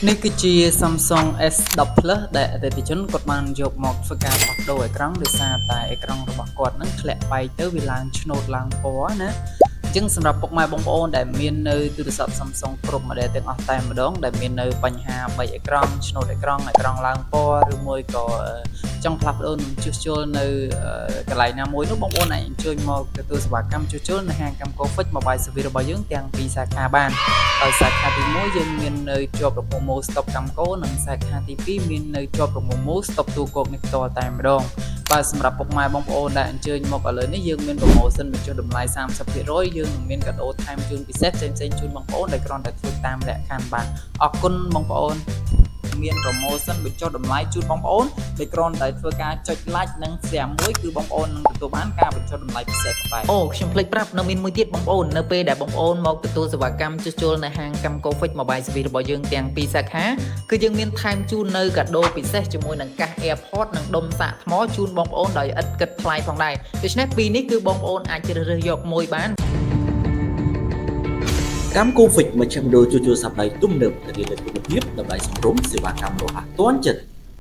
នេះគឺជា Samsung S10 Plus ដែលអតិថិជនគាត់បានយកមកធ្វើការផ្លាស់ប្ដូរអេក្រង់ដោយសារតែអេក្រង់របស់គាត់នឹងធ្លាក់បែកទៅវាឡើងឆ្នូតឡើងពណ៌ណាអញ្ចឹងសម្រាប់ពុកម៉ែបងប្អូនដែលមាននៅទូរស័ព្ទ Samsung គ្រប់ model ទាំងអស់តែម្ដងដែលមាននៅបញ្ហាបែកអេក្រង់ឆ្នូតអេក្រង់ឡើងពណ៌ឬមួយក៏ចង់ផ្លាស់ប្ដូរនឹងជួសជុលនៅកន្លែងណាមួយនោះបងប្អូនអាចអញ្ជើញមកទទួលសេវាកម្មជួសជុលនៅហាងកម្ម Cofix Mobile Service របស់យើងទាំងពីរសាខាបានដោយសាខាទី1យើងមាននៅជាប់រងមូ stop កម្មគោនិងសាខាទី2មាននៅជាប់រងមូ stop ទូគោកនេះផ្ទាល់តែម្ដងបាទសម្រាប់ពុកម៉ែបងប្អូនដែលអញ្ជើញមកឥឡូវនេះយើងមាន promotion បញ្ចុះតម្លៃ 30% យើងនឹងមានកាដូថែមជូនពិសេសផ្សេងៗជូនបងប្អូនដែលគ្រាន់តែធ្វើតាមលក្ខខណ្ឌបាទអរគុណបងប្អូនមាន promotion បញ្ចុះតម្លៃជូនបងប្អូនដែលគ្រាន់តែធ្វើការចុច like និង share មួយគឺបងប្អូននឹងទទួលបានការបញ្ចុះតម្លៃពិសេសផងអូខ្ញុំភ្លេចប្រាប់នៅមានមួយទៀតបងប្អូននៅពេលដែលបងប្អូនមកទទួលសេវាកម្មជួសជុលនៅហាងកម្ម Cofix Mobile Service របស់យើងទាំងពីរសាខាគឺយើងមានថែមជូននៅកាដូពិសេសជាមួយនឹងកាស AirPod និងដុំសាកថ្មជូនបងប្អូនដោយឥតគិតថ្លៃផងដែរដូច្នេះពីរនេះគឺបងប្អូនអាចជ្រើសរើសយកមួយបានកម្ម Cofix មជ្ឈមណ្ឌលជួសជុលសប្តាហ៍ទំនើបធានាលើគុណភាពតម្លៃសមរម្យសេវាកម្មរហ័សទាន់ចិត្ត